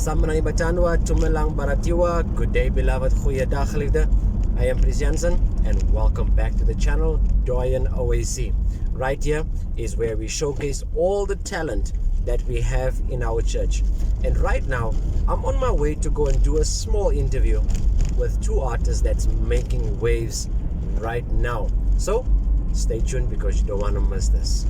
Samnani Batanwa, Tumelang Baratiwa, good day beloved, goeiedag geliefde. I am Chris Jansen and welcome back to the channel, Doyen OAC. Right here is where we showcase all the talent that we have in our church. And right now, I'm on my way to go and do a small interview with two artists that's making waves right now. So, stay tuned because you don't want to miss this.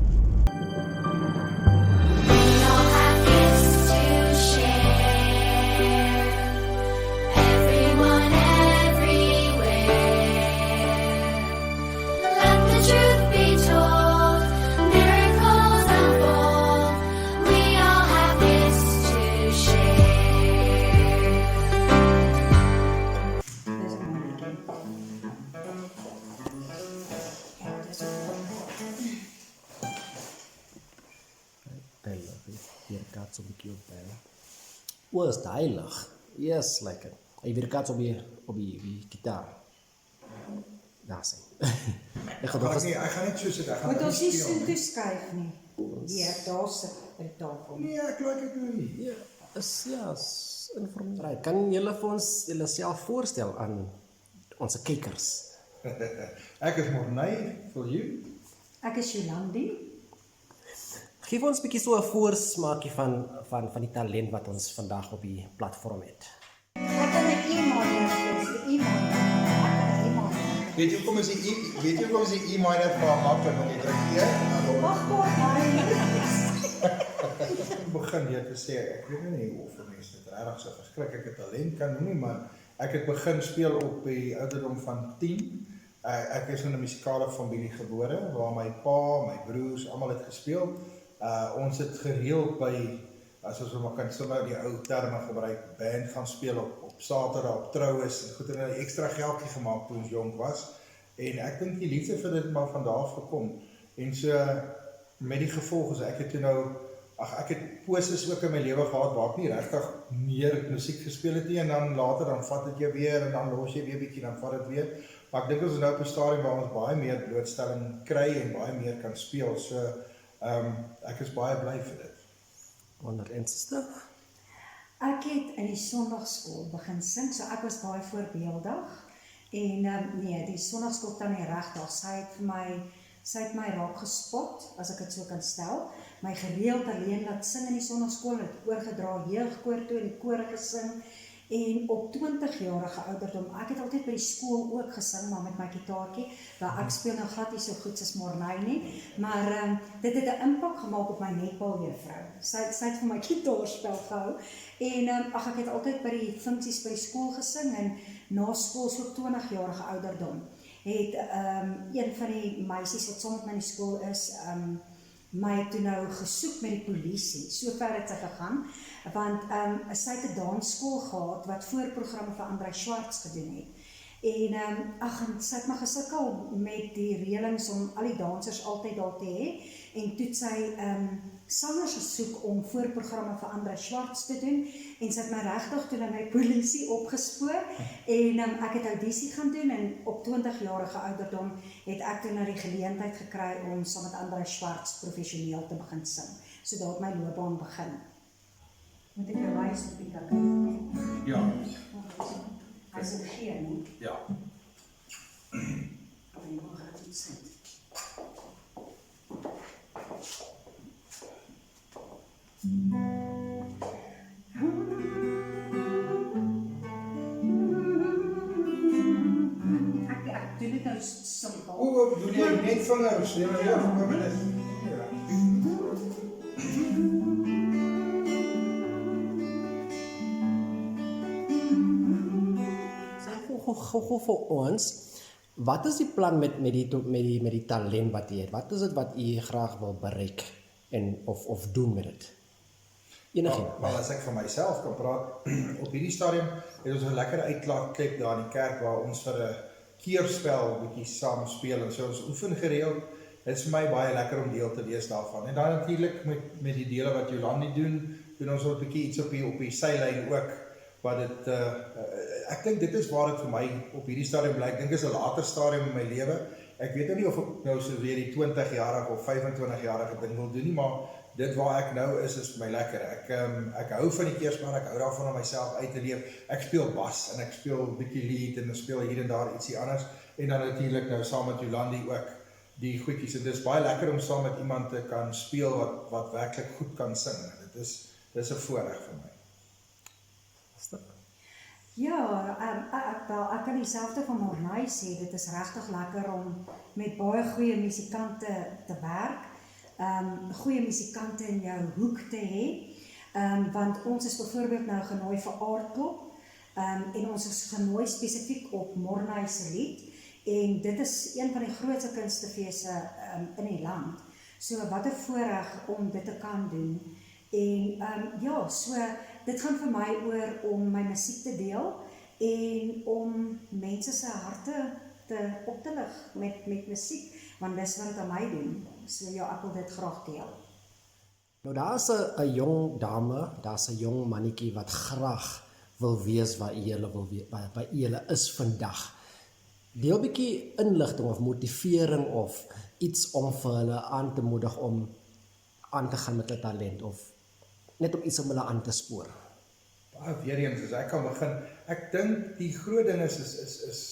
Weerkaats op die bellen. Hoe is het heilig? Yes, lekker. Hij weerkaats op die gitaar. Daar zijn. Ek gaan net so sit. Ek gaan moet ons nie so toeskuif nie. Ja, daar sit by die tafel. Nee, ek like dit nou nie. Ja, is informeel. Kan julle vir ons julleself voorstel aan onze kijkers? Ek is Morney, vir jou. Ek is Jolandi. Geef ons 'n bietjie so 'n voorsmaakie van die talent wat ons vandag op die platform het. Ek kan 'n E-minor speel, die E-minor. Weet jy hoekom is die E-minor vir maklik om jy druk hier? Wag maar, Ek begin hier te sê, ek weet nie of mense dit regtig so verskriklike talent kan noem nie, maar ek het begin speel op die ouderdom van 10. Ek is in 'n musikale familie gebore waar my pa, my broers almal het gespeel. Ons het gereeld by, as ons maar kan sommer die ou terme gebruik, band gaan speel op Saterdag, op troues, en goed, en 'n ekstra geldjie gemaak toe ons jong was, en ek dink die liefde vir dit maar van daar af gekom, en so, met die gevolg is, ek het toe nou, ek het poses ook in my lewe gehad, waar ek nie regtig meer musiek gespeel het nie, en dan later, dan vat het jy weer, en dan los jy weer bietjie, dan vat het weer, maar ek dink ons is nou op 'n stadium waar ons baie meer blootstelling kry, en baie meer kan speel, so, ek is baie bly vir dit. Wonder en sister? Ek het in die Sondagskool begin sing, so ek was baie voorbeeldig. En nee, die Sondagskool tannie regtig, sy het my raak gespot, as ek dit so kan stel. My gereeld alleen laat sing in die Sondagskool, het oorgedra jeugkoor toe in die koor gesing. En op 20-jarige ouderdom, ek het altyd by die skool ook gesing, maar met my gitaartjie, waar ek speel nou glad nie so goed soos Morney nie, maar dit het 'n impak gemaak op my netbaljuffrou. Sy het vir my gitaarspel gehou, en ek het altyd by die funksies by die skool gesing, en na skool, so 20-jarige ouderdom, het een van die meisies wat saam met my in die skool is, my toe nou gesoek met die polisie, so ver het sy gegaan, want sy het 'n dansskool gehad, wat voorprogramme vir Andrei Schwartz gedoen het, en sy het maar gesukkel met die reëlings om al die dansers altyd daar te hê, en toe het sy sangers gesoek om voorprogramme vir Andrei Schwartz te doen, en sy het my regtig toe na my polisie opgespoor, en ek het audisie gaan doen, en op 20-jarige ouderdom het ek toe na die geleentheid gekry om saam met Andrei Schwartz professioneel te begin sing. So daar het my loopbaan begin. Moet ek jou wys op die kakkie? Ja. Hy is 'n gee, nie? Ja. Of jy mag dit iets sê. Ek doen dit nou simpel. Doe jy net vingers, ja, vir my net. Gou vir ons, wat is die plan met die talent wat jy het? Wat is dit wat jy graag wil bereik of doen met dit? Enigeen. Wel, as ek van myself kan praat, op hierdie stadium het ons 'n lekker uitlaatklep daar in die kerk waar ons vir 'n keerspel bietjie saam speel en so ons oefen gereeld. Dit is vir my baie lekker om deel te wees daarvan. En dan natuurlik met die dele wat Jolandi doen ons ook 'n bietjie iets op die sylyn ook wat dit ek dink dit is waar dit vir my op hierdie stadium bly. Ek dink is 'n later stadium in my lewe. Ek weet nou nie of ek nou so weer die 20-jarige of 25-jarige ding wil doen nie, maar dit waar ek nou is vir my lekker. Ek hou van die keers, maar ek hou daarvan om myself uit te leef. Ek speel bas en ek speel 'n bietjie lead en ek speel hier en daar ietsie anders. En dan natuurlik nou saam met Jolandi ook die goedjies. En dit is baie lekker om saam met iemand te kan speel wat werklik goed kan sing. Dis 'n voorreg vir my. Ja, ek kan dieselfde van Mornay sê, dit is regtig lekker om met baie goeie musikante te werk, goeie musikante in jou hoek te hê, want ons is byvoorbeeld nou genooi vir Aardklop, en ons is genooi spesifiek op Mornay se lied, en dit is een van die grootste kunstefeeste in die land. So wat 'n voorreg om dit te kan doen. En ja, so dit gaan vir my oor om my musiek te deel en om mense se harte op te lig met musiek, want dis wat dit aan my doen. So ja, ek wil dit graag deel. Nou daar's 'n jong dame, daar's 'n jong mannetjie wat graag wil wees waar julle is vandag. Deel 'n bietjie inligting of motivering of iets om vir hulle aan te moedig om aan te gaan met hulle talent of net om iets om hulle aan te spoor. Weer eens, as ek kan begin, ek dink die groot ding is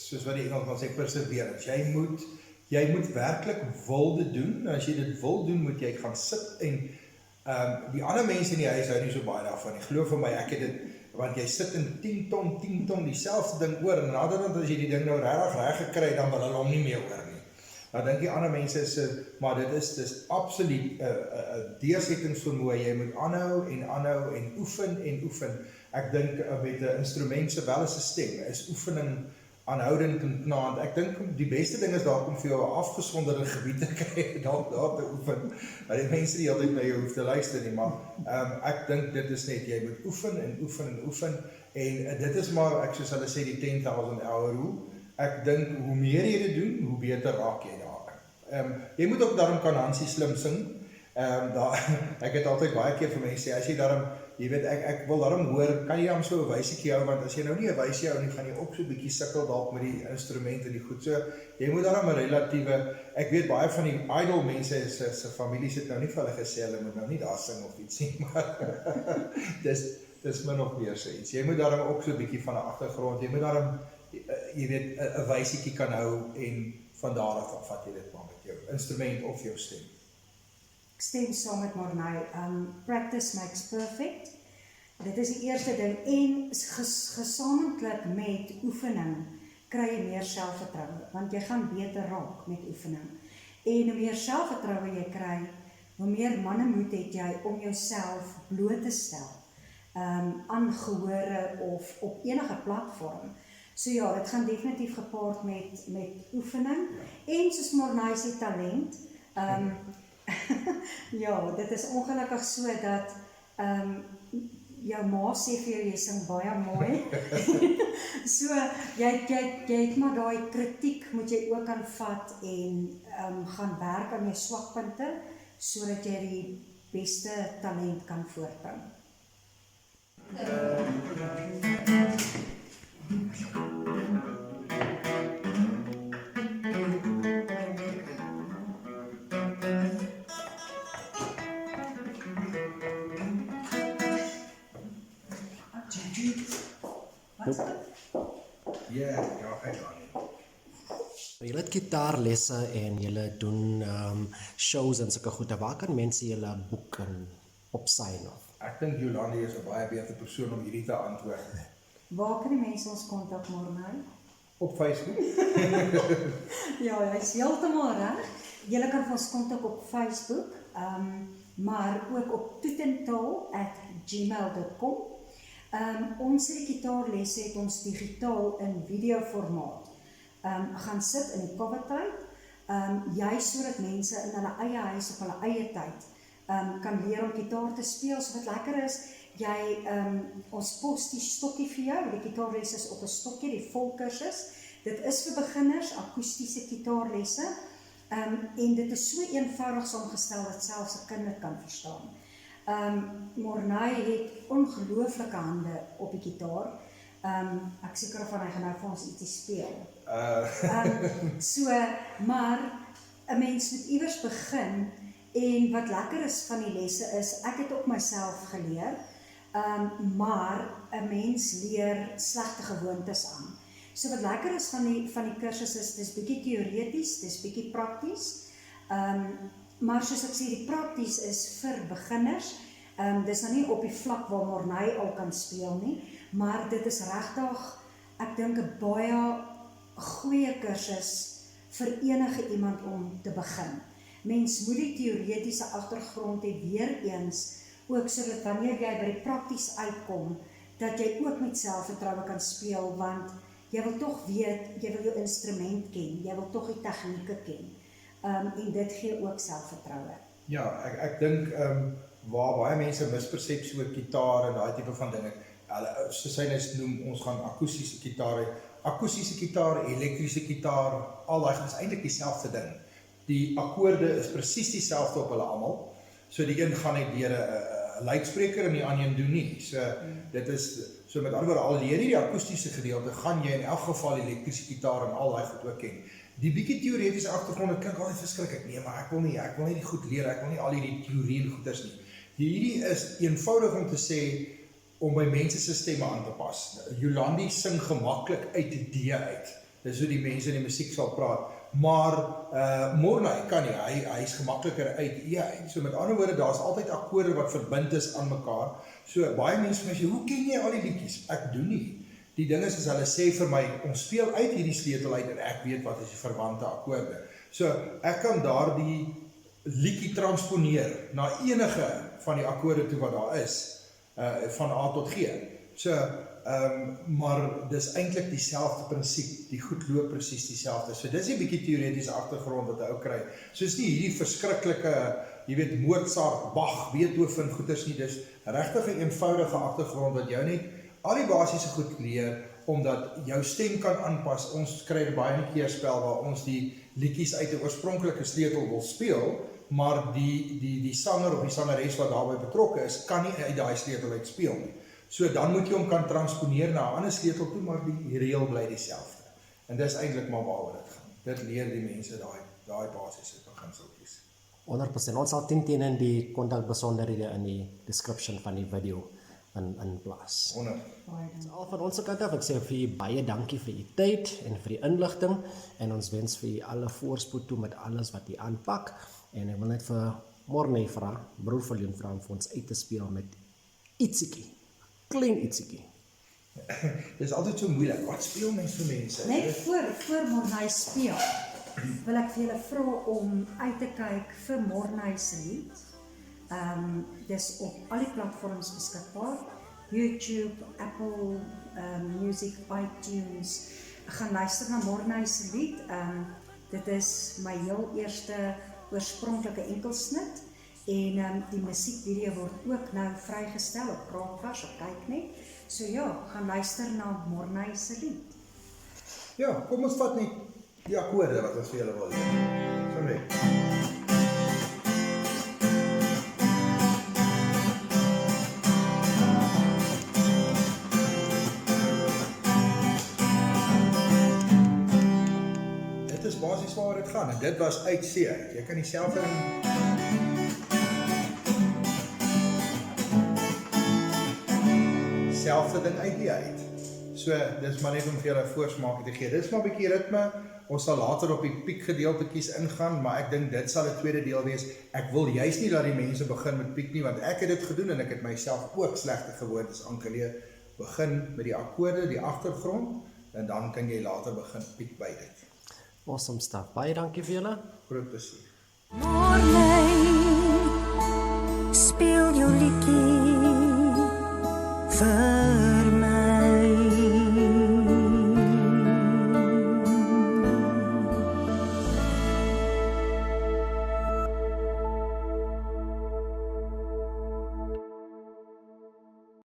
soos wat die Engelsman sê, perseverance. Jy moet werklik wil dit doen. As jy dit wil doen, moet jy gaan sit en die ander mense in die huis hou nie so baie daarvan. Ek glo vir my, ek het dit, want jy sit in 10 ton dieselfde ding oor, en naderhand as jy die ding nou reg gekry, dan wil hulle hom nie meer oor nie. Nou dink die ander mense maar dit is absoluut 'n deursettingsvermoë. Jy moet aanhou en oefen. Ek dink met 'n instrument sowel as 'n stem is oefening aanhoudend en knaand. Ek dink die beste ding is dalk om vir jou 'n afgesonderde gebied te kry, daar te oefen, dat die mense nie altyd na jou hoef te luister nie, maar ek dink dit is net, jy moet oefen, en dit is maar, soos hulle sê, die 10,000 hour rule. Ek dink, hoe meer jy dit doen, hoe beter raak jy daar. Jy moet ook daarom kan Hansie slim sing. Ek het altyd baie keer vir mense sê, as jy daarom, jy weet, ek wil daarom hoor, kan jy dan so 'n wysietjie hou, want as jy nou nie 'n wysie hou nie, gaan jy ook so 'n bietjie sukkel dalk met die instrumente en die goed. So, jy moet daarom 'n relatiewe, ek weet baie van die idol mense se families het nou nie vir hulle gesê, hulle moet nou nie daar sing of iets nie, maar dis min of meer so iets. Jy moet daarom ook so 'n bietjie van 'n agtergrond, jy moet daarom, jy weet, 'n wysietjie kan hou en van daar af vat jy dit maar met jou instrument of jou stem. Ek stem saam met Mornay, practice makes perfect. Dit is die eerste ding, en gesamentlik met oefening kry jy meer selfvertroue, want jy gaan beter raak met oefening. En hoe meer selfvertroue jy kry, hoe meer mannemoed het jy om jouself bloot te stel, aan gehore of op enige platform. So ja, dit gaan definitief gepaard met oefening, en soos Mornay se talent, ja, dit is ongelukkig so dat jou ma sê vir jou, jy sing baie mooi. So, jy het maar daai kritiek moet jy ook aanvat en gaan werk aan jou swakpunte, sodat jy die beste talent kan voortbring. Ja, ek Julle het gitaarlesse en julle doen shows en sulke goede. Waar kan mense julle boek en opsign of? Ek dink Jolandi is 'n baie beter persoon om hierdie te antwoord. Waar kan die mense ons kontak, Mornay? Op Facebook. Ja, jy is heeltemal reg. Julle kan ons kontak op Facebook, maar ook op toetentaal@gmail.com. Ons gitaarlesse het ons digitaal in videoformaat gaan sit in die COVID-tyd, juist sodat mense in hulle eie huis op hulle eie tyd kan leer om gitaar te speel. So wat lekker is, ons pos die stokkie vir jou, die gitaarlesse is op 'n stokkie, die volkursus. Dit is vir beginners, akoestiese gitaarlesse, en dit is so eenvoudig saamgestel dat selfs 'n kind dit kan verstaan. Mornay het ongelooflike hande op die gitaar. Ek seker van hy gaan nou vir ons ietsie speel. So, maar 'n mens moet iewers begin En wat lekker is van die lesse is, ek het op myself geleer, maar 'n mens leer slegte gewoontes aan. So wat lekker is van die kursus is, dis bietjie teoreties, dis bietjie prakties, maar soos ek sê, die prakties is vir beginners, dis nou nie op die vlak waar Morney al kan speel nie, maar dit is regtig, ek dink 'n baie goeie kursus vir enige iemand om te begin. Mens moet die teoretiese agtergrond hê weer eens, ook sodat wanneer jy by die prakties uitkom, dat jy ook met selfvertroue kan speel, want jy wil tog weet, jy wil jou instrument ken, jy wil tog die tegnieke ken, en dit gee ook selfvertroue. Ja, ek dink waar baie mense mispersepsie oor gitaar en daai tipe van dinge, soos hy net noem, ons gaan akoestiese gitaar, elektriese gitaar, al daai is eintlik dieselfde ding. Die akkoorde is presies dieselfde op hulle almal. So die een gaan net deur 'n luidspreker en die ander een doen nie. So dit is so met ander woorde, al leer jy die akoestiese gedeelte, gaan jy in elk geval die elektriese gitaar en al daai goed ook ken. Die bietjie teoretiese agtergrond, dit klink altyd verskriklik. Nee, maar ek wil nie die goed leer, ek wil nie al hierdie teorie en goeters nie. Hierdie is eenvoudig om te sê, om by mense se stemme aan te pas. Jolandi sing gemaklik uit die D uit. Dis hoe die mense in die musiek sal praat. Maar Morney kan nie, hy is gemakliker uit E uit. So met ander woorde, daar's altyd akkoorde wat verbind is aan mekaar. So baie mense sê, hoe ken jy al die liedjies? Ek doen nie. Die ding is, as hulle sê vir my, ons speel uit hierdie sleutel uit en ek weet wat is die verwante akkoorde. So ek kan daardie liedjie transponeer na enige van die akkoorde toe wat daar is. Van A tot G. So, maar dis eintlik dieselfde prinsip, die goed loop presies dieselfde. So dis 'n bietjie teoretiese agtergrond wat 'n ou kry. Soos nie hierdie verskriklike, jy weet, Mozart, Bach, Beethoven goeters nie, dis regtig 'n eenvoudige agtergrond wat jou net al die basiese goed leer, omdat jou stem kan aanpas. Ons kry baie 'n keerspel waar ons die liedjies uit 'n oorspronklike sleutel wil speel, maar die sanger of die sangeres wat daarbey betrokke is, kan nie uit daai sleutel uit speel nie. So dan moet jy hom kan transponeer na 'n ander sleutel toe, maar die reël bly dieselfde. En dis eintlik maar waaroor dit gaan. Dit leer die mense daai basiese beginseltjies. 100%. Ons sal 10 in die kontakbesonderhede in die description van die video in plaas. 100. So, al van ons kant af, ek sê vir u baie dankie vir u tyd en vir die inligting, en ons wens vir u alle voorspoed toe met alles wat u aanpak. En ek wil net vir Morney vra, broer Verleen vra om vir ons uit te speel met ietsiekie, klein ietsiekie. Dis altyd so moeilik. Wat speel mens vir mense? Net voor Morney speel, wil ek vir julle vra om uit te kyk vir Morney se lied. Dis op al die platforms beskikbaar, YouTube, Apple Music, iTunes. Ek gaan luister na Morney se lied. Dit is my heel eerste oorspronklike enkelsnit, en die musiekvideo word ook nou vrygestel op Kraatvers, op kyk net. So ja, gaan luister na Morney se lied. Ja, kom ons vat net die akkoorde wat ons vir julle wil leer. So net. Dit is basies waar dit gaan, en dit was uit C uit. Jy kan dieselfde ding uit die uit. So, dis maar net om vir julle 'n voorsmaak te gee. Dis maar 'n bietjie ritme. Ons sal later op die piekgedeeltetjies ingaan, maar ek dink dit sal 'n tweede deel wees. Ek wil juist nie dat die mense begin met piek nie, want ek het dit gedoen en ek het myself ook slegte gewoontes aangeleer. Begin met die akkoorde, die agtergrond, en dan kan jy later begin piek by dit. Awesome stuff. Baie dankie vir julle. Groot plesier. Morney, speel jou liedjie vir